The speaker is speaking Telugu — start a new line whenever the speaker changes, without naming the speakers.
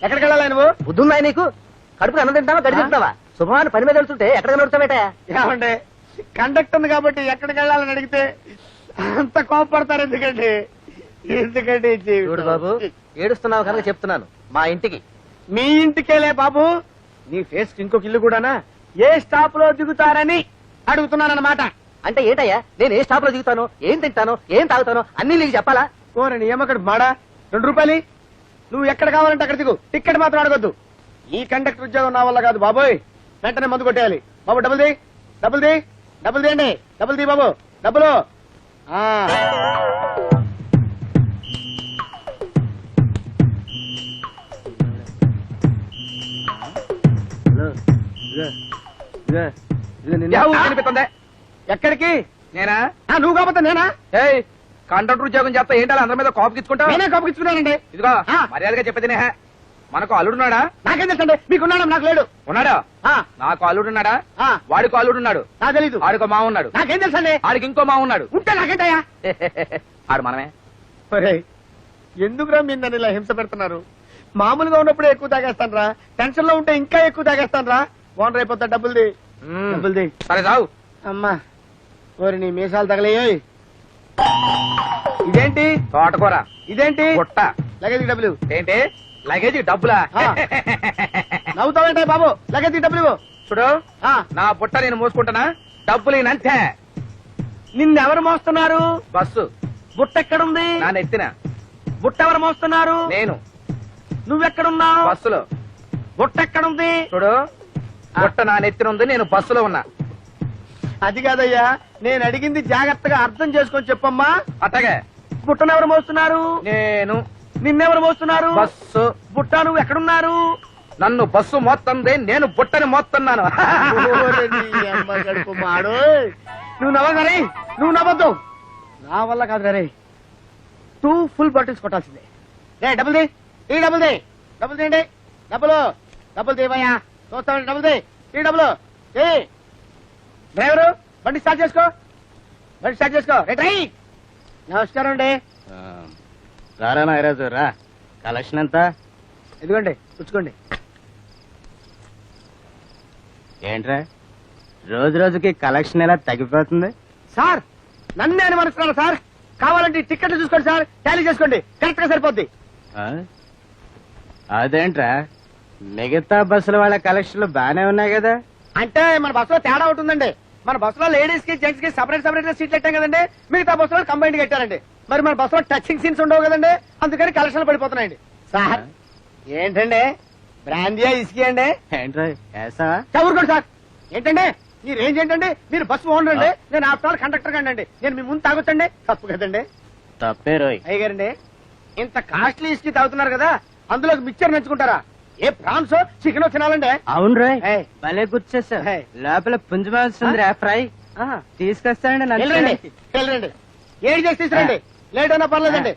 ఎక్కడికి వెళ్ళాలి నువ్వు?
బుద్ధుందా నీకు? కడుపుకి అన్నం తింటావా గడి తింటావా? శుభమాన్ని పని మీద వెళ్తుంటే ఎక్కడ నడుస్తావేట?
ఏమండి కండక్టర్ కాబట్టి ఎక్కడికి వెళ్ళాలని అడిగితే అంత కోపడతారు ఎందుకండి? ఎందుకండి
చూడు బాబు, ఏడుస్తున్నావు కనుక చెప్తున్నాను, మా ఇంటికి.
మీ ఇంటికేలే బాబు, నీ ఫేస్ కి ఇంకొక ఇల్లు కూడానా? ఏ స్టాప్ లో దిగుతారని అడుగుతున్నానన్నమాట.
అంటే ఏంటయ్యా, నేను ఏ స్టాప్ లో దిగుతాను, ఏం తింటాను, ఏం తాగుతాను అన్ని నీకు చెప్పాలా?
ఓరని ఏమక్కడ మాడా, 2 రూపాయలు నువ్వు ఎక్కడ కావాలంటే అక్కడ దిగు, టికెట్ మాత్రం అడగొద్దు. ఈ కండక్టర్ ఉద్యోగం నా వల్ల కాదు బాబోయ్, వెంటనే మందు కొట్టేయాలి. బాబు డబ్బులు ది, డబ్బులు ది, డబ్బులు తీయండి, డబ్బులు ది బాబు, డబ్బులు.
కనిపిస్తుంది.
ఎక్కడికి?
నేనా?
నువ్వు కాకపోతే నేనా?
ఏయ్, కండక్టర్ ఉద్యోగం చేస్తా ఏంటో అందరి మీద కోపకిచ్చుకుంటావు?
నేనే కోపకిచ్చుకున్నానండి.
ఇదిగో మర్యాదగా చెప్పేది నేహ, మనకు అల్లుడున్నాడా?
నాకేం తెలుసండి, మీకున్నాడా? నాకు లేడు.
ఉన్నాడా? నాకు అల్లుడున్నాడా? వాడికి అల్లుడున్నాడు.
నాకు తెలీదు.
ఆడికో మా ఉన్నాడు.
నాకేం తెలుసండి?
ఆడికి ఇంకో మా ఉన్నాడు.
ఉంటే నాకేంటయ్యా?
ఆడు మనమే.
ఎందుకురా మీరు నన్ను ఇలా హింస పెడుతున్నారు? మామూలుగా ఉన్నప్పుడు ఎక్కువ తాగేస్తాను రా, టెన్షన్ లో ఉంటే ఇంకా ఎక్కువ తాగేస్తాను రా. ఓనర్ అయిపోతా. డబ్బులుది, డబ్బులుది.
సరే చావు.
అమ్మా ఓరి నీ మీసాలు తగలేయోయ్. ఇదేంటి?
తోటకూర.
ఇదేంటి?
బుట్ట.
లగేజ్ డబ్బులు.
ఏంటి లగేజ్ డబ్బులా?
నవ్వుతావేంటే బాబు, లగేజ్ డబ్బులు ఇవ్వు.
చూడు, నా బుట్ట నేను మోసుకుంటానా, డబ్బులు నంతే.
నిన్నెవరు మోస్తున్నారు?
బస్సు.
బుట్ట ఎక్కడుంది?
నా నెత్తిన.
బుట్ట ఎవరు మోస్తున్నారు?
నేను.
నువ్వెక్కడున్నావు?
బస్సులో.
బుట్ట ఎక్కడుంది?
చూడు, బుట్ట నా నెత్తిన ఉంది, నేను బస్సులో ఉన్నా.
అది కాదయ్యా, నేను అడిగింది జాగ్రత్తగా అర్థం చేసుకొని చెప్పమ్మా.
అట్టగే.
బుట్టను ఎవరు మోస్తున్నారు?
నేను.
నిన్నెవరు మోస్తున్నారు?
బస్సు.
బుట్ట నువ్వు ఎక్కడున్నారు?
నన్ను బస్సు మోస్తుంది, నేను బుట్టని మోస్తున్నాను.
నువ్వు నవ్వగరే, నువ్వు నవ్వద్దు. నా వల్ల కాదు రే, 2 ఫుల్ బాటిల్స్ కొట్టాల్సిందే. డబ్బులు దే, ఈ డబ్బులు దే, డబ్బులు తీయండి, డబ్బులు, డబ్బులు తీవయ్యా, చూస్తామండి. డబ్బులు దే, ఈ డబ్బులు. డ్రైవరు బండి స్టార్ట్ చేసుకో, బండి స్టార్ట్ చేసుకో. రైట్. నమస్కారం అండి.
రారా నాగరాజు రా. కలెక్షన్ ఎంత?
ఇదిగోండి పుచ్చుకోండి.
ఏంట్రా రోజు రోజుకి కలెక్షన్ ఎలా తగ్గిపోతుంది?
సార్ నన్నే అనుమానిస్తున్నారు సార్. కావాలంటే టికెట్లు చూసుకోండి సార్, టాలీ చేసుకోండి, కరెక్ట్ గా సరిపోద్ది.
అదేంట్రా మిగతా బస్సుల వాళ్ళ కలెక్షన్లు బానే ఉన్నాయి కదా?
అంటే మన బస్సులో తేడా ఉంటుందండి. మన బస్సులో లేడీస్ కి జెంట్స్ కి సపరేట్ సపరేట్ గా సీట్లు పెట్టాం కదండి, మిగతా బస్సులో కంబైండ్ కట్టారండి. మరి మన బస్సులో టచింగ్ సీన్స్ ఉండవు కదండి, అందుకని కలెక్షన్లు పడిపోతున్నాయండి. సార్ ఏంటండి బ్రాండియా ఇసుకి అండి?
ఏంట్రా
చదువుకోండి సార్. ఏంటండి మీ రేంజ్ ఏంటండి? మీరు బస్సు ఓనర్ అండి, నేను ఆఫ్టర్ ఆల్ కండక్టర్ కండి. నేను మీ ముందు తాగొచ్చండి? తప్పు కదండి.
తప్పే రోయ్.
అయ్యగారండి ఇంత కాస్ట్లీ ఇసుకి తాగుతున్నారు కదా, అందులోకి మిక్చర్ నంచుకుంటారా? ఏ ప్రాన్స్ చికెన్ తినాలండి?
అవును రోయ్, భలే గుర్చేసా. లోపల పుంజమాల్సిందిరా ఫ్రై తీసుకొస్తానండి.
వెళ్ళండి, ఏం చేసి తీసుకురండి, లేట్ అయినా పర్లేదండి.